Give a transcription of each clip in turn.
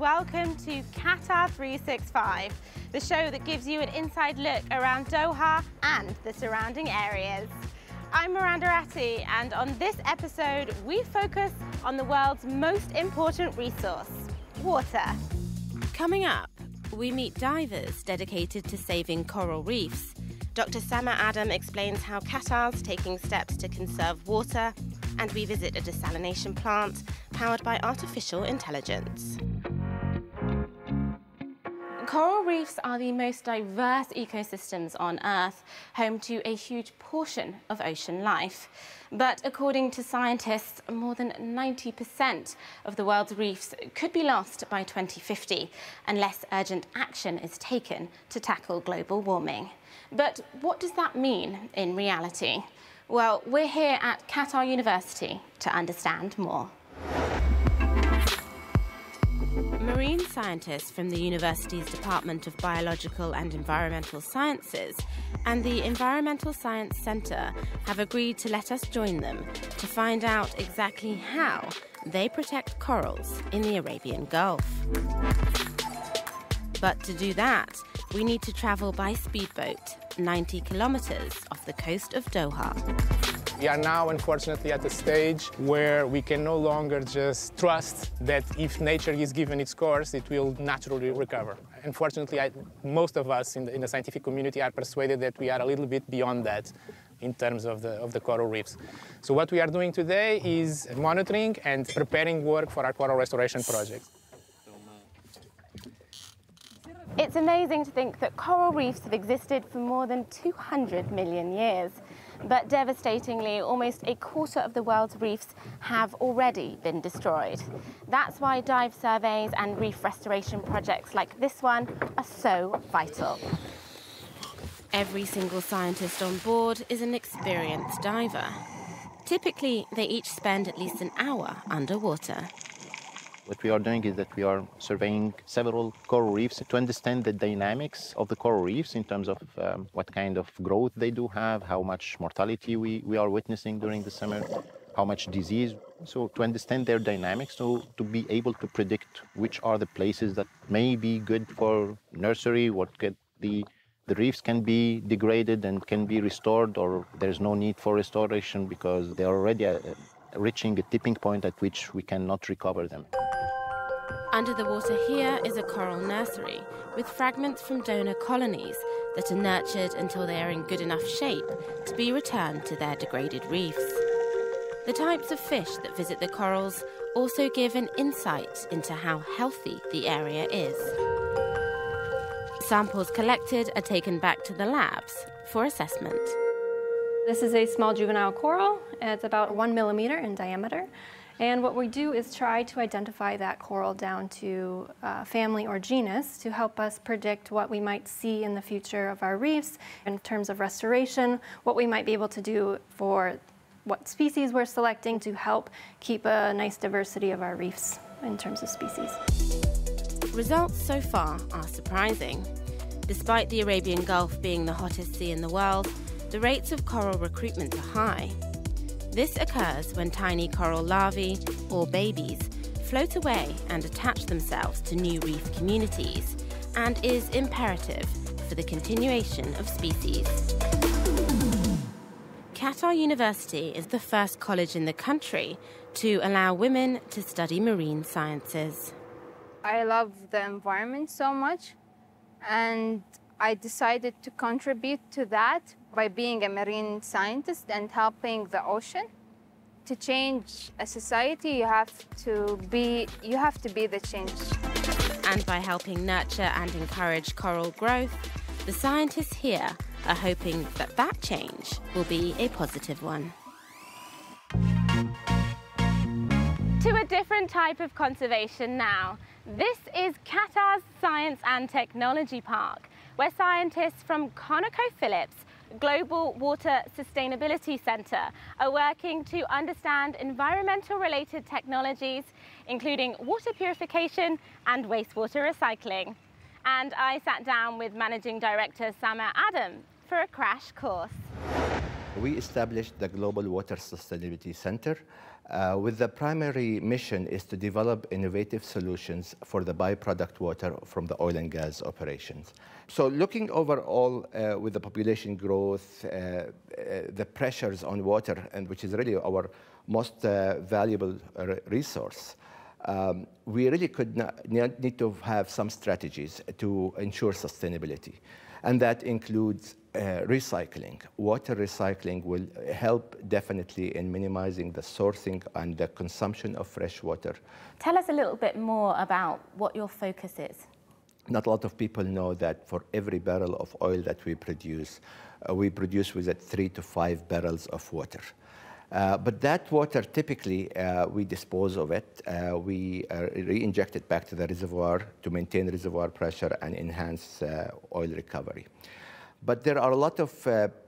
welcome to Qatar 365, the show that gives you an inside look around Doha and the surrounding areas. I'm Miranda Ratti, and on this episode, we focus on the world's most important resource, water. Coming up, we meet divers dedicated to saving coral reefs. Dr. Sama Adam explains how Qatar's taking steps to conserve water, and we visit a desalination plant powered by artificial intelligence. Coral reefs are the most diverse ecosystems on Earth, home to a huge portion of ocean life. But according to scientists, more than 90% of the world's reefs could be lost by 2050 unless urgent action is taken to tackle global warming. But what does that mean in reality? Well, we're here at Qatar University to understand more. Marine scientists from the university's Department of Biological and Environmental Sciences and the Environmental Science Centre have agreed to let us join them to find out exactly how they protect corals in the Arabian Gulf. But to do that, we need to travel by speedboat, 90 kilometres off the coast of Doha. We are now, unfortunately, at a stage where we can no longer just trust that if nature is given its course, it will naturally recover. Unfortunately, most of us in the scientific community are persuaded that we are a little bit beyond that in terms of the coral reefs. So what we are doing today is monitoring and preparing work for our coral restoration project. It's amazing to think that coral reefs have existed for more than 200 million years. But devastatingly, almost a quarter of the world's reefs have already been destroyed. That's why dive surveys and reef restoration projects like this one are so vital. Every single scientist on board is an experienced diver. Typically, they each spend at least an hour underwater. What we are doing is that we are surveying several coral reefs to understand the dynamics of the coral reefs in terms of what kind of growth they do have, how much mortality we are witnessing during the summer, how much disease. So to understand their dynamics, to be able to predict which are the places that may be good for nursery, the reefs can be degraded and can be restored, or there's no need for restoration because they're already reaching a tipping point at which we cannot recover them. Under the water here is a coral nursery with fragments from donor colonies that are nurtured until they are in good enough shape to be returned to their degraded reefs. The types of fish that visit the corals also give an insight into how healthy the area is. Samples collected are taken back to the labs for assessment. This is a small juvenile coral. It's about 1 millimeter in diameter. And what we do is try to identify that coral down to family or genus to help us predict what we might see in the future of our reefs in terms of restoration, what we might be able to do for what species we're selecting to help keep a nice diversity of our reefs in terms of species. Results so far are surprising. Despite the Arabian Gulf being the hottest sea in the world, the rates of coral recruitment are high. This occurs when tiny coral larvae, or babies, float away and attach themselves to new reef communities, and is imperative for the continuation of species. Qatar University is the first college in the country to allow women to study marine sciences. I love the environment so much, and I decided to contribute to that by being a marine scientist and helping the ocean. To change a society, you have to be the change. And by helping nurture and encourage coral growth, the scientists here are hoping that that change will be a positive one. To a different type of conservation now. This is Qatar's Science and Technology Park, where scientists from ConocoPhillips Global Water Sustainability Centre are working to understand environmental-related technologies, including water purification and wastewater recycling. And I sat down with Managing Director Sama Adam for a crash course. We established the Global Water Sustainability Center with the primary mission is to develop innovative solutions for the byproduct water from the oil and gas operations. So looking overall with the population growth, the pressures on water, and which is really our most valuable resource, we really need to have some strategies to ensure sustainability. And that includes recycling. Water recycling will help definitely in minimizing the sourcing and the consumption of fresh water. Tell us a little bit more about what your focus is. Not a lot of people know that for every barrel of oil that we produce with it 3 to 5 barrels of water. But that water, typically, we dispose of it. We re-inject it back to the reservoir to maintain reservoir pressure and enhance oil recovery. But there are a lot of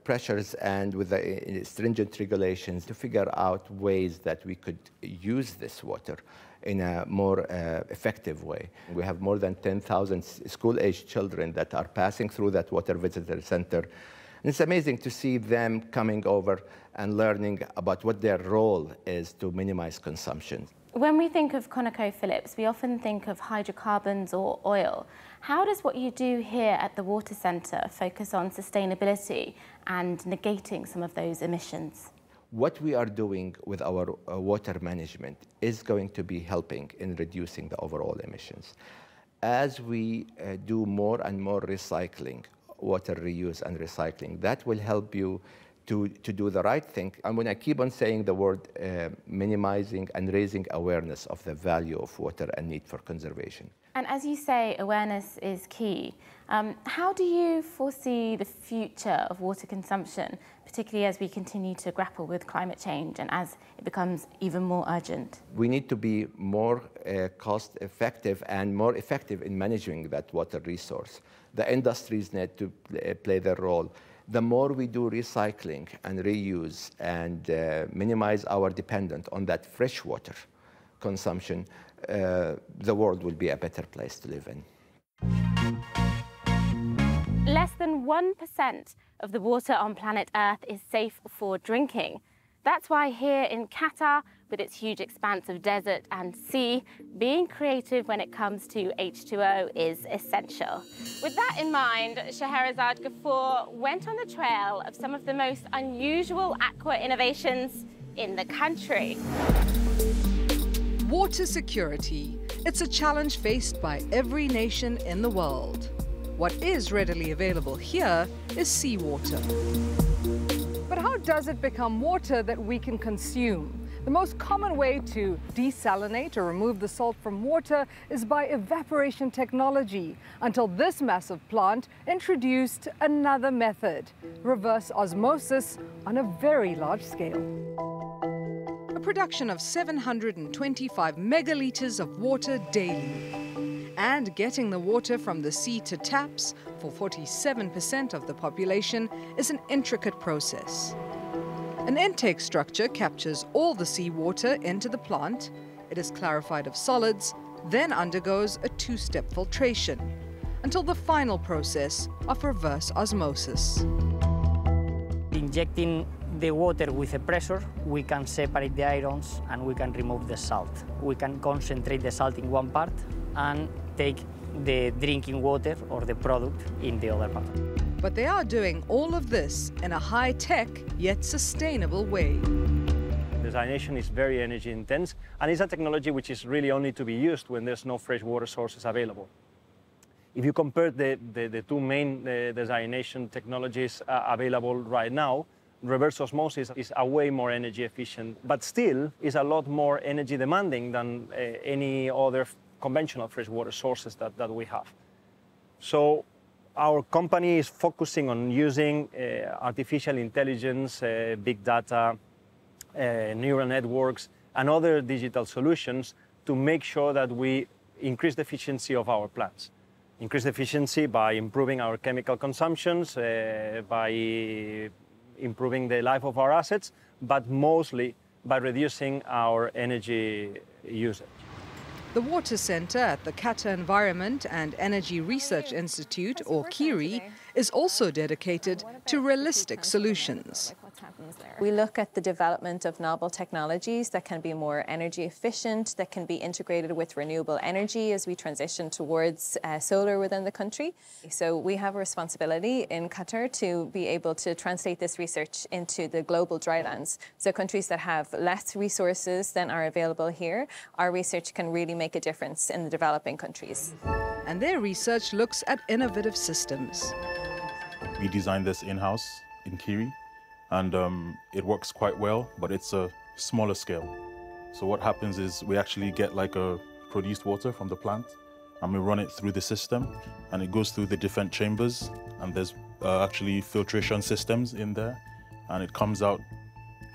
pressures and with the stringent regulations to figure out ways that we could use this water in a more effective way. We have more than 10,000 school-aged children that are passing through that water visitor center. And it's amazing to see them coming over and learning about what their role is to minimize consumption. When we think of ConocoPhillips, we often think of hydrocarbons or oil. How does what you do here at the Water Centre focus on sustainability and negating some of those emissions? What we are doing with our water management is going to be helping in reducing the overall emissions. As we do more and more recycling, water reuse and recycling, that will help you to do the right thing. And when I keep on saying the word minimizing and raising awareness of the value of water and need for conservation. And as you say, awareness is key. How do you foresee the future of water consumption, particularly as we continue to grapple with climate change and as it becomes even more urgent? We need to be more cost effective and more effective in managing that water resource. The industries need to play their role. The more we do recycling and reuse and minimize our dependence on that fresh water consumption, the world will be a better place to live in. Less than 1% of the water on planet Earth is safe for drinking. That's why here in Qatar, with its huge expanse of desert and sea, being creative when it comes to H2O is essential. With that in mind, Scheherazade Ghafoor went on the trail of some of the most unusual aqua innovations in the country. Water security. It's a challenge faced by every nation in the world. What is readily available here is seawater. But how does it become water that we can consume? The most common way to desalinate or remove the salt from water is by evaporation technology, until this massive plant introduced another method, reverse osmosis on a very large scale. A production of 725 megalitres of water daily. And getting the water from the sea to taps for 47% of the population is an intricate process. An intake structure captures all the seawater into the plant. It is clarified of solids, then undergoes a two-step filtration until the final process of reverse osmosis. Injecting the water with a pressure, we can separate the ions and we can remove the salt. We can concentrate the salt in one part and take the drinking water or the product in the other part. But they are doing all of this in a high-tech yet sustainable way. Desalination is very energy intense, and it's a technology which is really only to be used when there's no fresh water sources available. If you compare the two main desalination technologies available right now, reverse osmosis is a way more energy efficient, but still is a lot more energy demanding than any other conventional freshwater sources that we have. So our company is focusing on using artificial intelligence, big data, neural networks, and other digital solutions to make sure that we increase the efficiency of our plants. Increase efficiency by improving our chemical consumptions, by improving the life of our assets, but mostly by reducing our energy usage. The Water Centre at the Qatar Environment and Energy Research Institute, or KIRI, is also dedicated to realistic solutions. happens there? We look at the development of novel technologies that can be more energy efficient, that can be integrated with renewable energy as we transition towards solar within the country. So we have a responsibility in Qatar to be able to translate this research into the global drylands. So countries that have less resources than are available here, our research can really make a difference in the developing countries. And their research looks at innovative systems. We designed this in-house in Kiri, and it works quite well, but it's a smaller scale. So what happens is we actually get like a produced water from the plant, and we run it through the system, and it goes through the different chambers, and there's actually filtration systems in there, and it comes out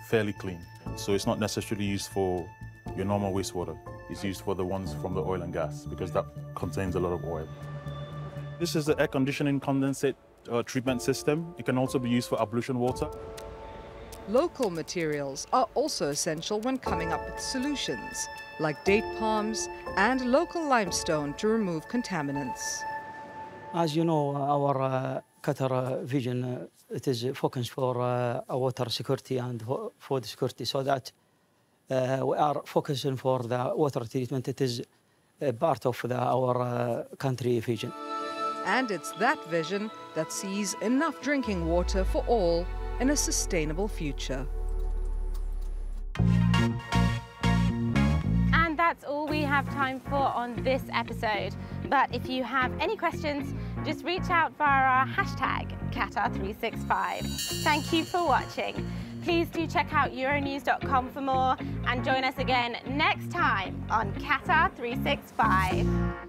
fairly clean. So it's not necessarily used for your normal wastewater. It's used for the ones from the oil and gas, because that contains a lot of oil. This is the air conditioning condensate treatment system. It can also be used for ablution water. Local materials are also essential when coming up with solutions, like date palms and local limestone to remove contaminants. As you know, our Qatar vision, it is focused for water security and food security, so that we are focusing for the water treatment. It is part of our country vision. And it's that vision that sees enough drinking water for all in a sustainable future. And that's all we have time for on this episode. But if you have any questions, just reach out via our hashtag Qatar365. Thank you for watching. Please do check out Euronews.com for more and join us again next time on Qatar365.